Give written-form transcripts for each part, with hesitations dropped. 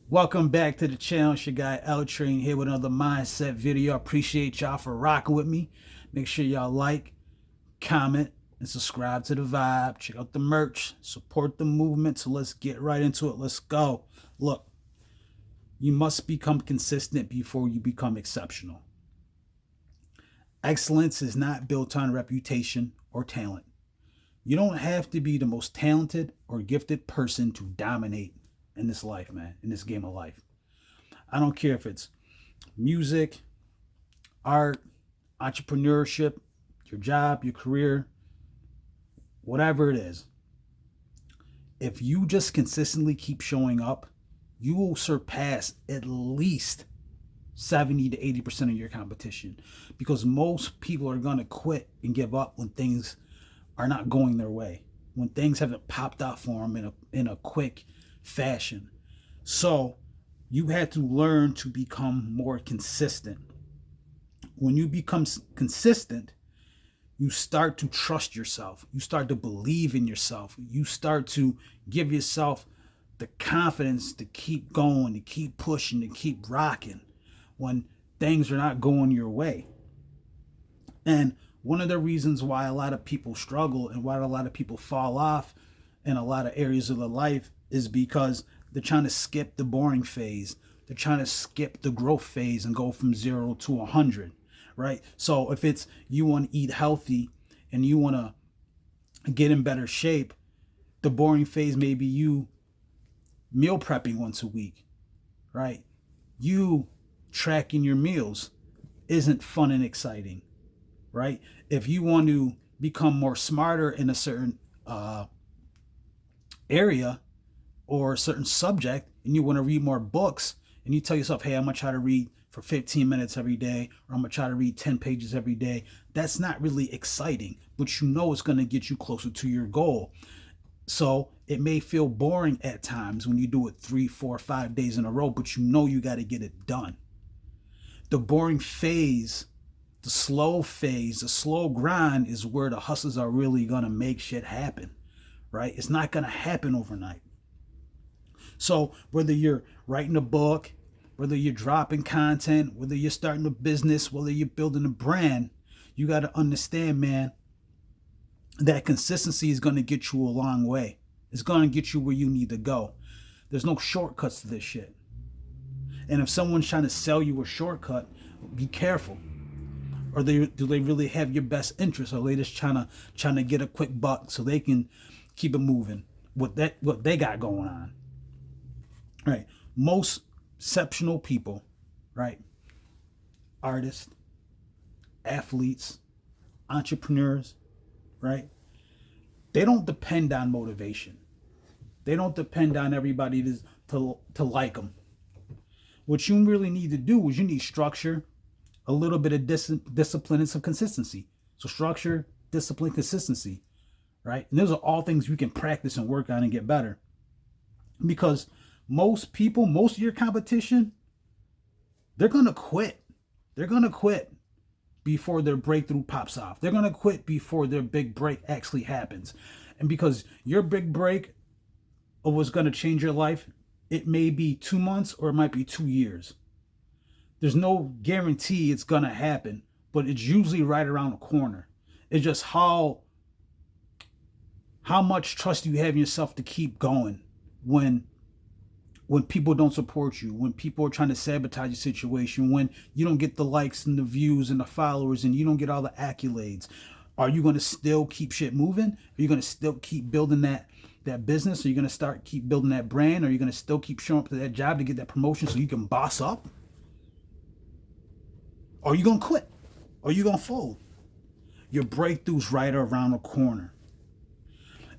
Welcome back to the channel. It's your guy L Train here with another mindset video. I appreciate y'all for rocking with me. Make sure y'all like, comment, and subscribe to the vibe. Check out the merch. Support the movement. So let's get right into it. Let's go. Look, you must become consistent before you become exceptional. Excellence is not built on reputation or talent. You don't have to be the most talented or gifted person to dominate in this life, man, in this game of life. I don't care if it's music, art, entrepreneurship, your job, your career, whatever it is. If you just consistently keep showing up, you will surpass at least 70 to 80% of your competition, because most people are going to quit and give up when things are not going their way, when things haven't popped out for them in a quick fashion. So you had to learn to become more consistent. When you become consistent, you start to trust yourself. You start to believe in yourself. You start to give yourself the confidence to keep going, to keep pushing, to keep rocking when things are not going your way. And one of the reasons why a lot of people struggle and why a lot of people fall off in a lot of areas of their life is because they're trying to skip the boring phase. They're trying to skip the growth phase and go from 0 to 100, right? So if it's you want to eat healthy and you want to get in better shape, the boring phase may be you meal prepping once a week, right? You tracking your meals isn't fun and exciting, right? If you want to become more smarter in a certain area or a certain subject and you want to read more books and you tell yourself, hey, I'm going to try to read for 15 minutes every day, or I'm going to try to read 10 pages every day, that's not really exciting, but you know it's going to get you closer to your goal. So it may feel boring at times when you do it 3, 4, 5 days in a row, but you know you got to get it done. The boring phase, the slow phase, the slow grind is where the hustlers are really going to make shit happen, right? It's not going to happen overnight. So whether you're writing a book, whether you're dropping content, whether you're starting a business, whether you're building a brand, you got to understand, man, that consistency is going to get you a long way. It's going to get you where you need to go. There's no shortcuts to this shit. And if someone's trying to sell you a shortcut, be careful. Or do they really have your best interest? Or are they just trying to get a quick buck so they can keep it moving? What they got going on. Right. Most exceptional people, right? Artists, athletes, entrepreneurs, right? They don't depend on motivation. They don't depend on everybody to like them. What you really need to do is you need structure, a little bit of discipline, and some consistency. So structure, discipline, consistency, right? And those are all things we can practice and work on and get better. Because most people, most of your competition, they're going to quit. They're going to quit before their breakthrough pops off. They're going to quit before their big break actually happens. And because your big break of what's going to change your life, it may be 2 months or it might be 2 years. There's no guarantee it's going to happen, but it's usually right around the corner. It's just how much trust you have in yourself to keep going when people don't support you, when people are trying to sabotage your situation, when you don't get the likes and the views and the followers and you don't get all the accolades. Are you going to still keep shit moving? Are you going to still keep building that business? Are you going to keep building that brand? Are you going to still keep showing up to that job to get that promotion so you can boss up? Or are you going to quit? Or are you going to fold? Your breakthrough's right around the corner.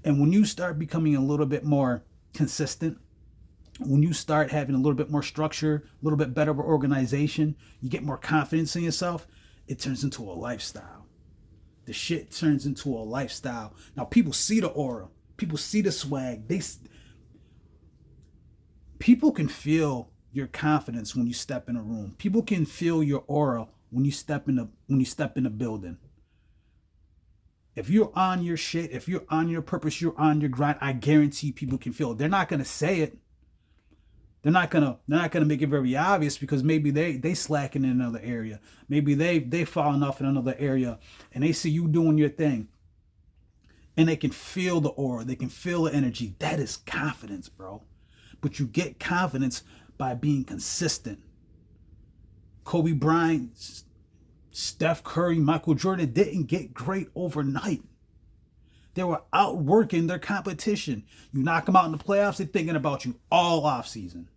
And when you start becoming a little bit more consistent, when you start having a little bit more structure, a little bit better organization, you get more confidence in yourself, it turns into a lifestyle. The shit turns into a lifestyle. Now people see the aura, people see the swag. People can feel your confidence when you step in a room. People can feel your aura when you step in a building. If you're on your shit, if you're on your purpose, you're on your grind, I guarantee people can feel it. They're not going to say it. They're not gonna make it very obvious because maybe they slacking in another area. Maybe they falling off in another area, and they see you doing your thing, and they can feel the aura, they can feel the energy. That is confidence, bro. But you get confidence by being consistent. Kobe Bryant, Steph Curry, Michael Jordan didn't get great overnight. They were outworking their competition. You knock them out in the playoffs, they're thinking about you all off season.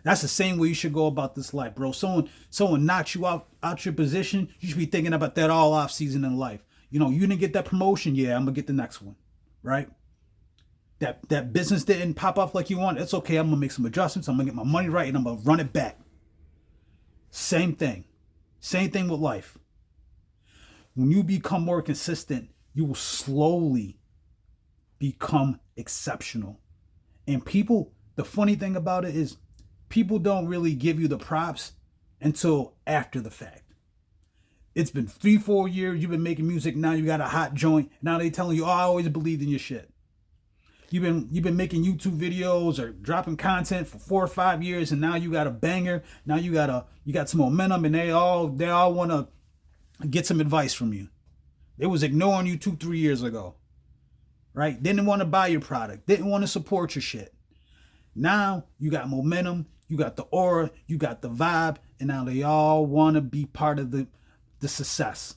That's the same way you should go about this life, bro. Someone knocks you out your position, you should be thinking about that all off season in life. You know, you didn't get that promotion, yeah, I'm gonna get the next one, right? That business didn't pop off like you want. It's okay. I'm gonna make some adjustments. I'm gonna get my money right, and I'm gonna run it back. Same thing. Same thing with life. When you become more consistent, you will slowly become exceptional. And people, the funny thing about it is, people don't really give you the props until after the fact. It's been 3-4 years, you've been making music, now you got a hot joint. Now they telling you, oh, I always believed in your shit. You've been making YouTube videos or dropping content for 4 or 5 years, and now you got a banger. Now you got some momentum, and they all want to get some advice from you. They was ignoring you 2-3 years ago, right? Didn't want to buy your product, didn't want to support your shit. Now you got momentum, you got the aura, you got the vibe, and now they all want to be part of the success.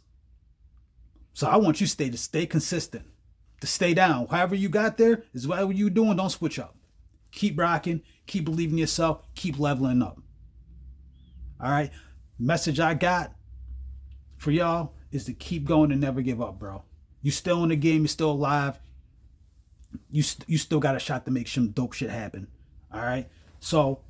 So I want you to stay consistent, to stay down. However you got there is whatever you doing. Don't switch up. Keep rocking, keep believing in yourself, keep leveling up. All right. Message I got for y'all is to keep going and never give up, bro. You still in the game, you're still alive. You still got a shot to make some dope shit happen. All right. So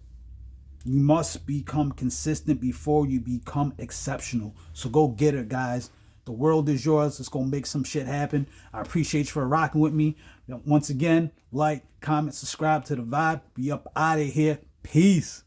you must become consistent before you become exceptional. So go get it, guys. The world is yours. Let's go make some shit happen. I appreciate you for rocking with me. Once again, like, comment, subscribe to the vibe. Be up out of here. Peace.